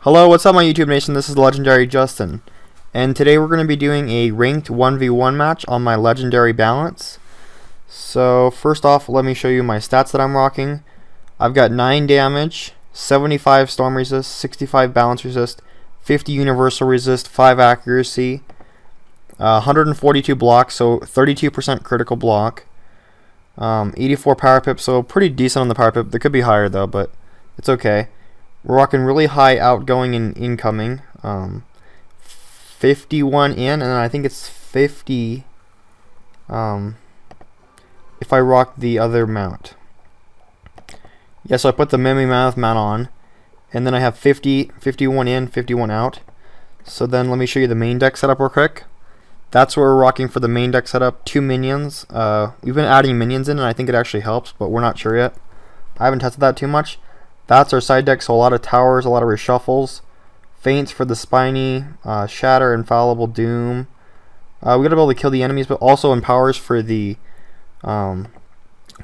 Hello, what's up my YouTube nation? This is Legendary Justin, and today we're going to be doing a ranked 1v1 match on my legendary balance. So first off, let me show you my stats that I'm rocking. I've got 9 damage, 75 storm resist, 65 balance resist, 50 universal resist, 5 accuracy, 142 block, so 32% critical block, 84 power pip, so pretty decent on the power pip. They could be higher though, but it's okay. We're rocking really high outgoing and incoming. 51 in, and I think it's 50 if I rock the other mount. Yeah, so I put the Mimi Mammoth mount on, and then I have 51 in, 51 out. So then let me show you the main deck setup real quick. That's what we're rocking for the main deck setup. 2 minions. We've been adding minions in, and I think it actually helps, but we're not sure yet. I haven't tested that too much. That's our side deck, so a lot of towers, a lot of reshuffles. Feints for the Spiny, Shatter, Infallible, Doom. We gotta be able to kill the enemies, but also empowers for the new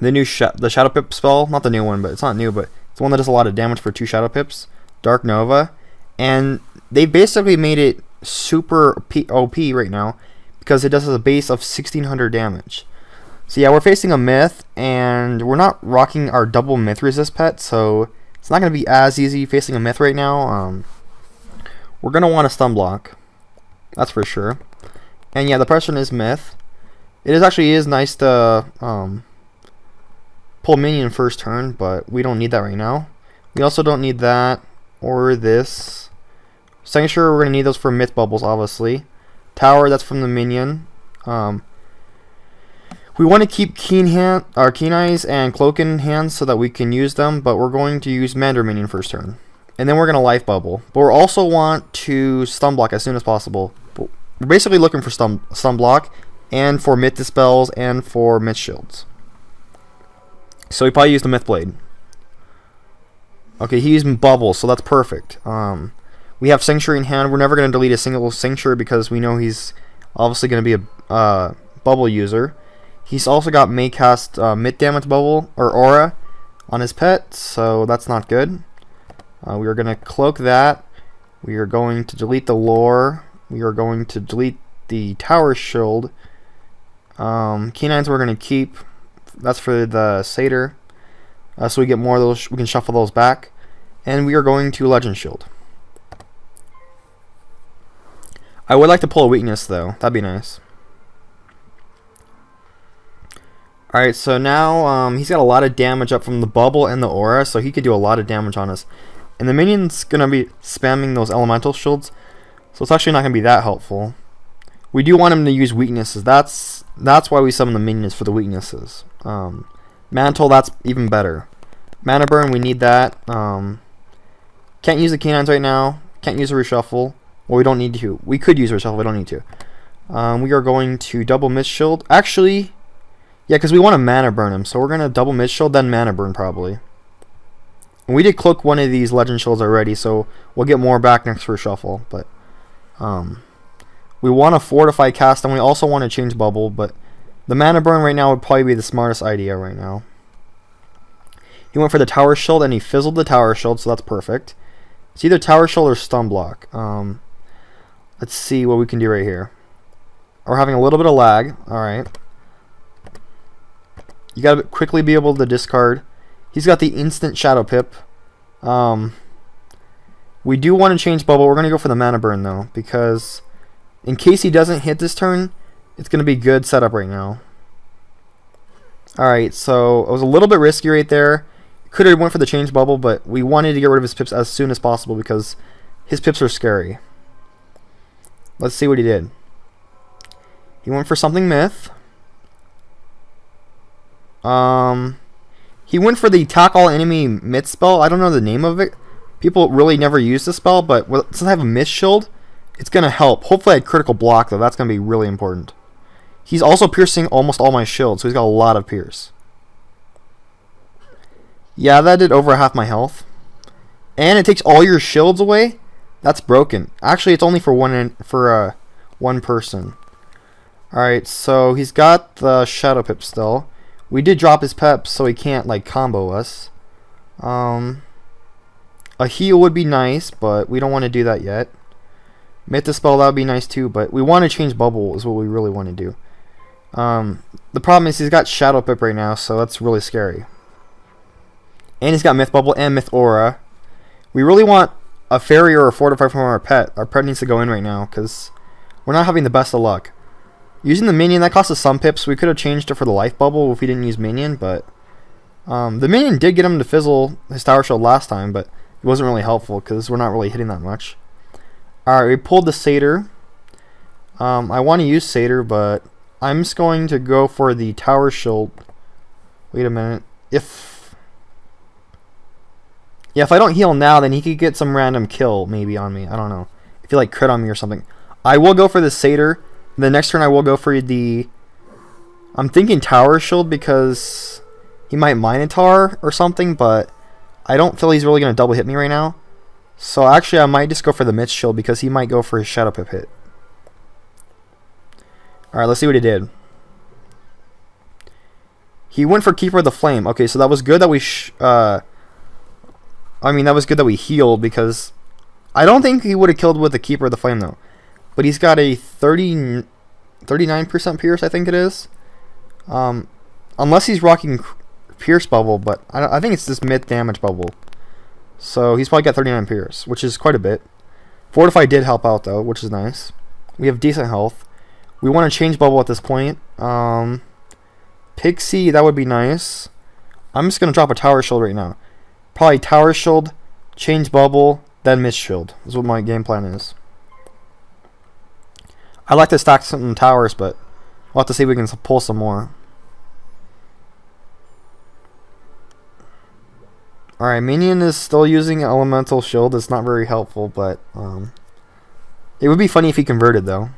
the Shadow Pip spell. Not the new one, but it's not new, but it's the one that does a lot of damage for 2 Shadow Pips. Dark Nova. And they basically made it super OP right now because it does a base of 1600 damage. So yeah, we're facing a Myth, and we're not rocking our double Myth resist pet, so it's not going to be as easy facing a Myth right now. We're going to want a stun block. That's for sure. And yeah, the person is Myth. It is nice to pull minion first turn, but we don't need that right now. We also don't need that or this. Sanctuary, we're going to need those for Myth bubbles, obviously. Tower, that's from the minion. We want to keep Keen Eyes and Cloak in hands so that we can use them, but we're going to use Mander Minion first turn. And then we're going to Life Bubble. But we also want to Stun Block as soon as possible. But we're basically looking for Stun Block, and for Myth Dispels, and for Myth Shields. So we probably use the Myth Blade. Okay, he's Bubble, so that's perfect. We have Sanctuary in hand. We're never going to delete a single Sanctuary because we know he's obviously going to be a Bubble user. He's also got Maycast Myth Damage Bubble, or Aura, on his pet, so that's not good. We are going to cloak that. We are going to delete the Lore. We are going to delete the Tower Shield. Canines we're going to keep. That's for the Satyr. So we get more of those. We can shuffle those back. And we are going to Legend Shield. I would like to pull a weakness, though. That'd be nice. Alright, so now he's got a lot of damage up from the Bubble and the Aura, so he could do a lot of damage on us. And the minion's going to be spamming those Elemental Shields, so it's actually not going to be that helpful. We do want him to use weaknesses. That's why we summon the minions, for the weaknesses. Mantle, that's even better. Mana Burn, we need that. Can't use the canines right now. Can't use a reshuffle. Well, we don't need to. We could use a reshuffle, we don't need to. We are going to double Mist Shield. Actually, yeah, because we want to Mana Burn him, so we're going to double Mist Shield, then Mana Burn probably. And we did cloak one of these Legend Shields already, so we'll get more back next for shuffle. But we want to Fortify cast, and we also want to change Bubble, but the Mana Burn right now would probably be the smartest idea right now. He went for the Tower Shield, and he fizzled the Tower Shield, so that's perfect. It's either Tower Shield or Stun Block. Let's see what we can do right here. We're having a little bit of lag. Alright. You gotta quickly be able to discard. He's got the instant Shadow Pip. We do want to change Bubble. We're going to go for the Mana Burn, though, because in case he doesn't hit this turn, it's going to be good setup right now. Alright, so it was a little bit risky right there. Could have went for the change Bubble, but we wanted to get rid of his pips as soon as possible because his pips are scary. Let's see what he did. He went for something Myth. He went for the Attack All Enemy Myth spell. I don't know the name of it. People really never use the spell, but since I have a Myth Shield, it's going to help. Hopefully I critical block, though. That's going to be really important. He's also piercing almost all my shields, so he's got a lot of pierce. Yeah, that did over half my health. And it takes all your shields away? That's broken. Actually, it's only for one person. Alright, so he's got the Shadow Pip still. We did drop his peps, so he can't, like, combo us. A heal would be nice, but we don't want to do that yet. Myth spell, that would be nice too, but we want to change bubble is what we really want to do. The problem is he's got Shadow Pip right now, so that's really scary. And he's got Myth Bubble and Myth Aura. We really want a Fairy or a Fortify from our pet. Our pet needs to go in right now, because we're not having the best of luck. Using the minion, that cost us some pips. We could have changed it for the Life Bubble if we didn't use minion, but the minion did get him to fizzle his Tower Shield last time, but it wasn't really helpful because we're not really hitting that much. Alright, we pulled the Satyr. I want to use Satyr, but I'm just going to go for the Tower Shield. Wait a minute. If I don't heal now, then he could get some random kill maybe on me. I don't know. If he like crit on me or something. I will go for the Satyr. The next turn I will go for the... I'm thinking Tower Shield because he might Minotaur or something, but I don't feel he's really going to double hit me right now. So actually I might just go for the Mitch Shield because he might go for his Shadow Pip hit. Alright, let's see what he did. He went for Keeper of the Flame. Okay, so that was good that we... that was good that we healed because... I don't think he would have killed with the Keeper of the Flame though. But he's got a 39% Pierce, I think it is. Unless he's rocking Pierce Bubble, but I think it's this Myth damage bubble. So he's probably got 39 Pierce, which is quite a bit. Fortify did help out though, which is nice. We have decent health. We want to change bubble at this point. Pixie, that would be nice. I'm just going to drop a Tower Shield right now. Probably Tower Shield, change bubble, then Mist Shield. Is what my game plan is. I like to stack some towers, but we'll have to see if we can pull some more. Alright, Minion is still using Elemental Shield. It's not very helpful, but it would be funny if he converted, though.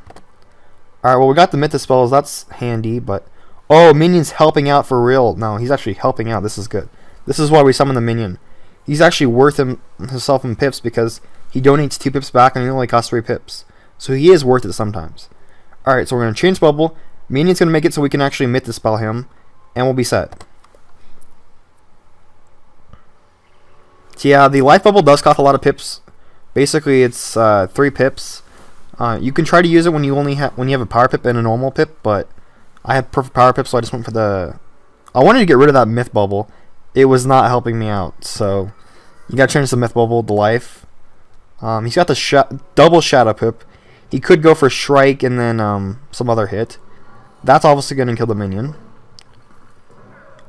Alright, well, we got the Myth spells. That's handy, but... Oh, Minion's helping out for real. No, he's actually helping out. This is good. This is why we summon the Minion. He's actually worth himself in pips because he donates 2 pips back and he only costs 3 pips. So he is worth it sometimes. Alright, so we're going to change bubble. Minion's going to make it so we can actually Myth spell him. And we'll be set. So yeah, the Life Bubble does cost a lot of pips. Basically, it's 3 pips. You can try to use it when you have a Power Pip and a normal Pip, but I have perfect Power Pip, so I just went for the... I wanted to get rid of that Myth Bubble. It was not helping me out, so you got to change the Myth Bubble to Life. He's got the double Shadow Pip. He could go for Shrike and then some other hit. That's obviously going to kill the minion.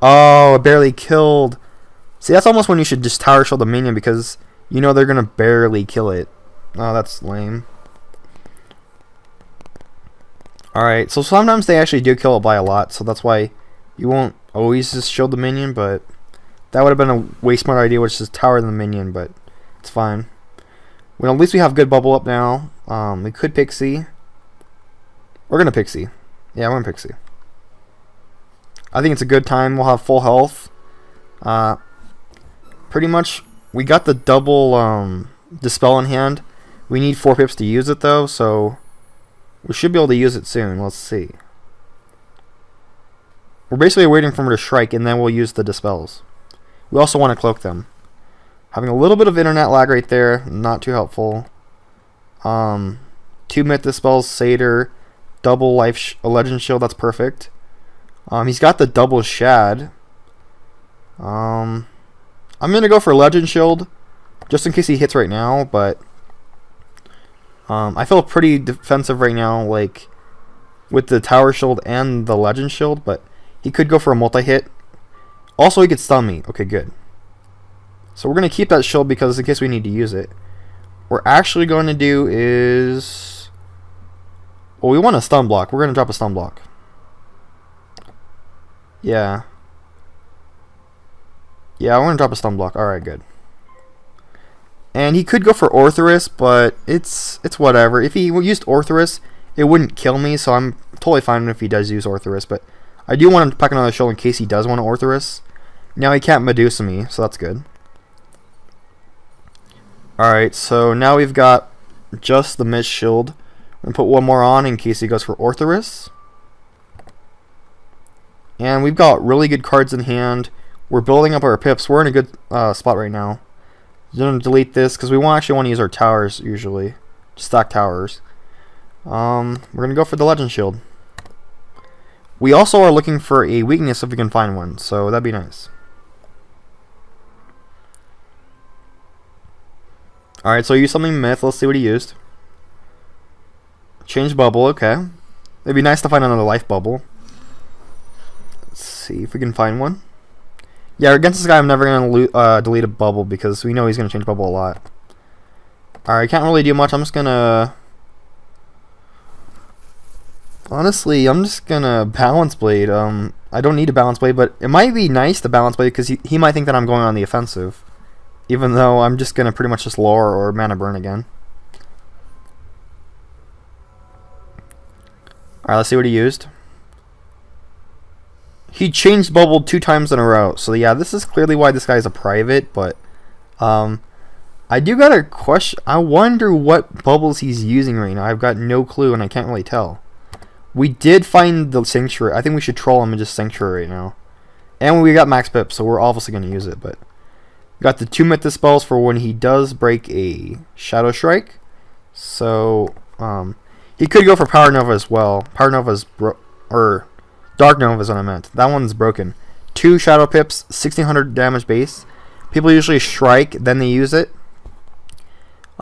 Oh, it barely killed. See, that's almost when you should just Tower Shield the minion because you know they're going to barely kill it. Oh, that's lame. Alright, so sometimes they actually do kill it by a lot, so that's why you won't always just shield the minion, but that would have been a way smarter idea, which is Tower the minion, but it's fine. Well, at least we have good bubble up now. We could Pixie. We're going to Pixie. Yeah, we're going to Pixie. I think it's a good time. We'll have full health. Pretty much, we got the double Dispel in hand. We need 4 pips to use it, though, so we should be able to use it soon. Let's see. We're basically waiting for him to Shrike, and then we'll use the Dispels. We also want to cloak them. Having a little bit of internet lag right there. Not too helpful. 2 Myth Dispels, Satyr, double Life Legend Shield. That's perfect. He's got the double Shad. I'm going to go for Legend Shield, just in case he hits right now, but I feel pretty defensive right now, like, with the Tower Shield and the Legend Shield, but he could go for a multi-hit. Also, he could stun me. Okay, good. So we're going to keep that shield because in case we need to use it. What we're actually going to do is... Well, we want a stun block. We're going to drop a stun block. Yeah. Yeah, we're going to drop a stun block. Alright, good. And he could go for Orthoris, but it's whatever. If he used Orthoris, it wouldn't kill me, so I'm totally fine if he does use Orthoris, but I do want him to pack another shield in case he does want to Orthoris. Now he can't Medusa me, so that's good. Alright, so now we've got just the Mist Shield. I'm going to put one more on in case he goes for Orthoris. And we've got really good cards in hand. We're building up our pips. We're in a good spot right now. Gonna delete this because we actually want to use our towers usually. Stack towers. We're gonna go for the legend shield. We also are looking for a weakness if we can find one, so that'd be nice. Alright, so use something myth. Let's see what he used. Change bubble, okay. It'd be nice to find another life bubble. Let's see if we can find one. Yeah, against this guy, I'm never going to delete a bubble because we know he's going to change bubble a lot. Alright, can't really do much. I'm just going to... Honestly, I'm just going to balance blade. I don't need a balance blade, but it might be nice to balance blade because he might think that I'm going on the offensive. Even though I'm just going to pretty much just lore or mana burn again. Alright, let's see what he used. He changed bubble 2 times in a row. So yeah, this is clearly why this guy is a private, but I do got a question. I wonder what bubbles he's using right now. I've got no clue and I can't really tell. We did find the sanctuary. I think we should troll him and just sanctuary right now. And we got max pip, so we're obviously going to use it, but we got the 2 myth spells for when he does break a shadow strike. So he could go for Power Nova as well. Power Nova's or Dark Nova is what I meant. That one's broken. 2 Shadow Pips, 1600 damage base. People usually strike, then they use it.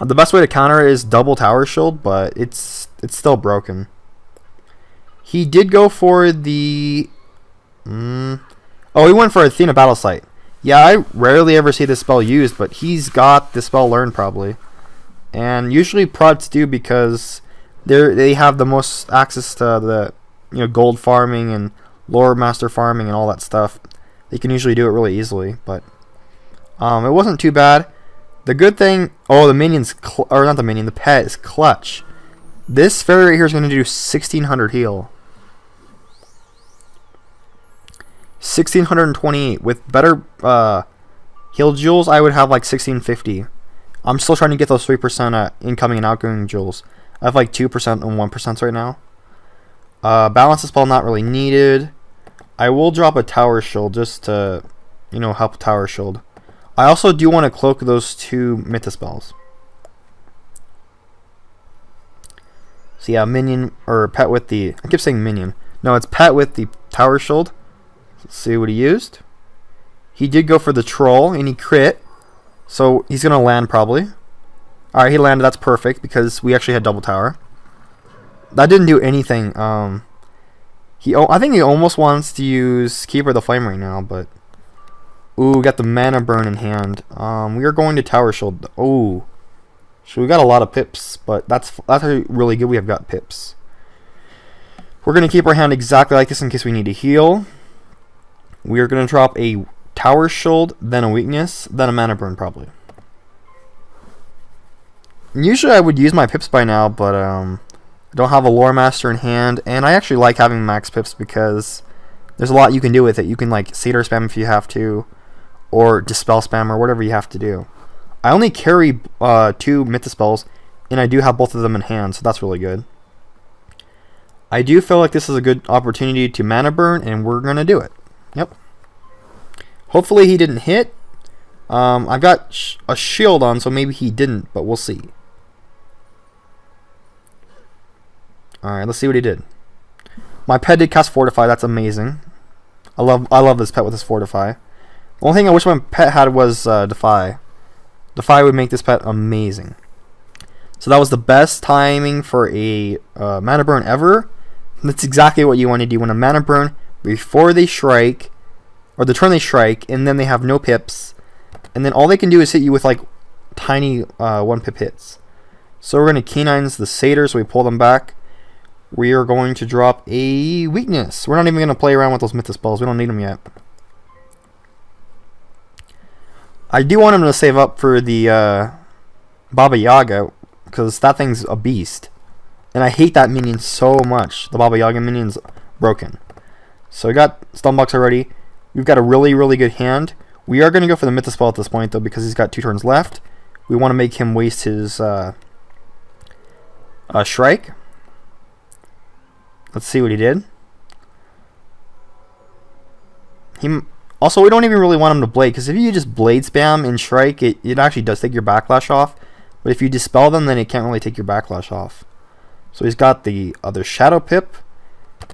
The best way to counter it is double Tower Shield, but it's still broken. He did go for the... oh, he went for Athena Battle Sight. Yeah, I rarely ever see this spell used, but he's got the spell learned probably. And usually prods do because they have the most access to the gold farming and lore master farming and all that stuff. They can usually do it really easily, but it wasn't too bad. The good thing, the minions, or not the minion, the pet is clutch. This fairy right here is going to do 1600 heal. 1628 with better heal jewels. I would have like 1650. I'm still trying to get those 3% incoming and outgoing jewels. I have like 2% and 1% right now. Balance spell not really needed. I will drop a tower shield just to, help tower shield. I also do want to cloak those 2 myth spells. So yeah, minion or pet with the. I keep saying minion. No, it's pet with the tower shield. Let's see what he used. He did go for the troll and he crit. So he's gonna land probably. Alright, he landed. That's perfect because we actually had double tower. That didn't do anything. I think he almost wants to use Keeper of the Flame right now, but ooh, we got the mana burn in hand. We are going to tower shield. Oh, so we got a lot of pips, but that's really good. We have got pips. We're gonna keep our hand exactly like this in case we need to heal. We are gonna drop a tower shield, then a weakness, then a mana burn probably. Usually I would use my pips by now, but I don't have a lore master in hand, and I actually like having max pips because there's a lot you can do with it. You can like satyr spam if you have to, or dispel spam, or whatever you have to do. I only carry 2 myth spells, and I do have both of them in hand, so that's really good. I do feel like this is a good opportunity to mana burn, and we're gonna do it. Yep. Hopefully he didn't hit. I've got a shield on, so maybe he didn't, but we'll see. Alright, let's see what he did. My pet did cast Fortify. That's amazing. I love this pet with his Fortify. The only thing I wish my pet had was Defy. Defy would make this pet amazing. So that was the best timing for a mana burn ever. That's exactly what you want to do. You want a mana burn before they strike, or the turn they strike, and then they have no pips. And then all they can do is hit you with like tiny 1 pip hits. So we're going to K9s the satyrs, so we pull them back. We are going to drop a weakness. We're not even going to play around with those myth spells. We don't need them yet. I do want him to save up for the Baba Yaga, because that thing's a beast. And I hate that minion so much. The Baba Yaga minion's broken. So we got Stunbox already. We've got a really, really good hand. We are going to go for the myth spell at this point, though, because he's got 2 turns left. We want to make him waste his Shrike. Let's see what he did. Also, we don't even really want him to blade, because if you just blade spam and strike, it actually does take your backlash off. But if you dispel them, then it can't really take your backlash off. So he's got the other Shadow Pip.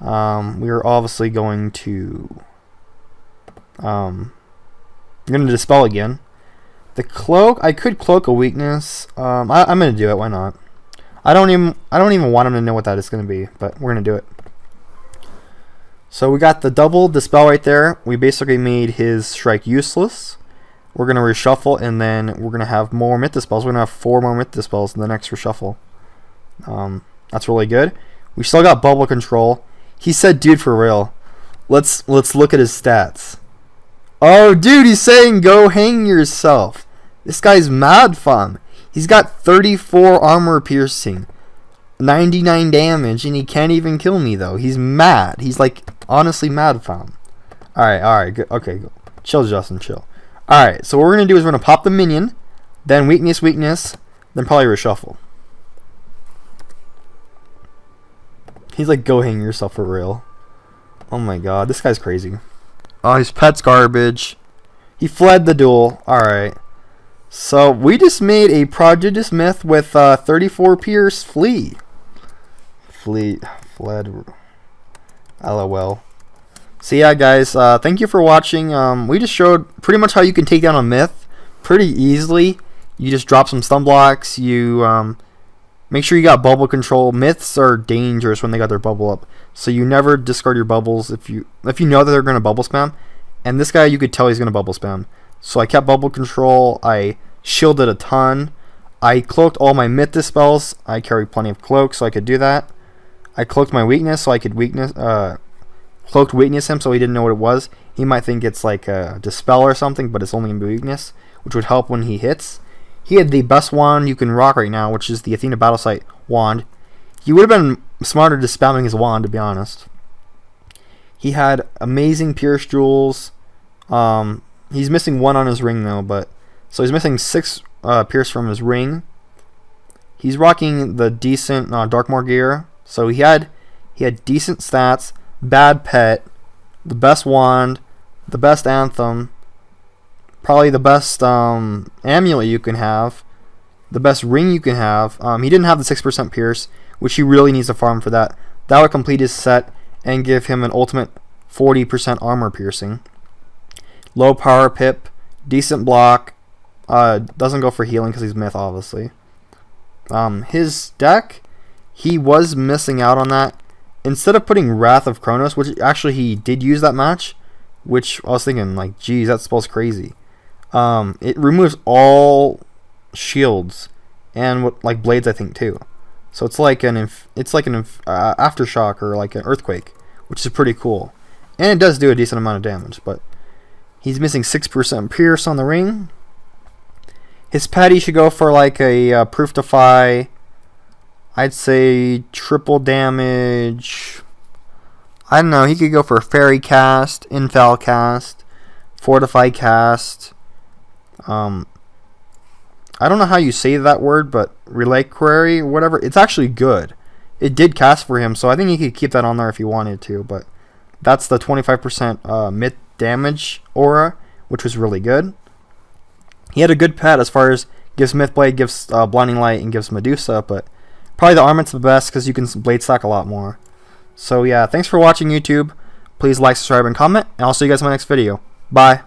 We're obviously going to dispel again. The cloak, I could cloak a weakness. I'm gonna do it. Why not? I don't even want him to know what that is gonna be, but we're gonna do it. So we got the double dispel right there. We basically made his strike useless. We're gonna reshuffle, and then we're gonna have more myth dispels. We're gonna have 4 more myth dispels in the next reshuffle. That's really good. We still got bubble control. He said, "Dude, for real. Let's look at his stats." Oh, dude, he's saying go hang yourself. This guy's mad fun. He's got 34 armor piercing, 99 damage, and he can't even kill me though. He's mad. He's like honestly mad fun. Alright, good. Okay, go. Chill, Justin, chill. Alright, so what we're gonna do is we're gonna pop the minion, then weakness, then probably reshuffle. He's like, go hang yourself for real. Oh my god, this guy's crazy. Oh, his pet's garbage. He fled the duel. Alright. So, we just made a Prodigious myth with 34 pierce fled. LOL. So yeah, guys, thank you for watching. We just showed pretty much how you can take down a myth pretty easily. You just drop some stun blocks. You make sure you got bubble control. Myths are dangerous when they got their bubble up, so you never discard your bubbles if you know that they're going to bubble spam. And this guy, you could tell he's going to bubble spam. So I kept bubble control. I shielded a ton. I cloaked all my myth dispels. I carried plenty of cloaks, so I could do that. I cloaked my weakness, so I could cloaked weakness him, so he didn't know what it was. He might think it's like a dispel or something, but it's only going to be weakness, which would help when he hits. He had the best wand you can rock right now, which is the Athena Battle Sight wand. He would have been smarter just spamming his wand, to be honest. He had amazing pierce jewels. He's missing 1 on his ring though, but so he's missing 6 pierce from his ring. He's rocking the decent Darkmoor gear, so he had decent stats, bad pet, the best wand, the best anthem, probably the best amulet you can have, the best ring you can have. He didn't have the 6% pierce, which he really needs to farm for that. That would complete his set and give him an ultimate 40% armor piercing. Low power pip, decent block. Doesn't go for healing because he's myth, obviously. His deck, he was missing out on that. Instead of putting Wrath of Kronos, which actually he did use that match, which I was thinking like, geez, that spell's crazy. It removes all shields and like blades, I think too. So it's like an aftershock or like an earthquake, which is pretty cool, and it does do a decent amount of damage. But he's missing 6% pierce on the ring. His pet, he should go for like a proof defy. I'd say triple damage. I don't know. He could go for a fairy cast, infal cast, fortify cast. I don't know how you say that word, but reliquary, whatever. It's actually good. It did cast for him, so I think he could keep that on there if he wanted to. But that's the 25% myth damage aura, which was really good. He had a good pet as far as gives Mythblade, gives Blinding Light, and gives Medusa, but probably the Arment's the best because you can blade stack a lot more. So yeah, thanks for watching, YouTube. Please like, subscribe, and comment, and I'll see you guys in my next video. Bye.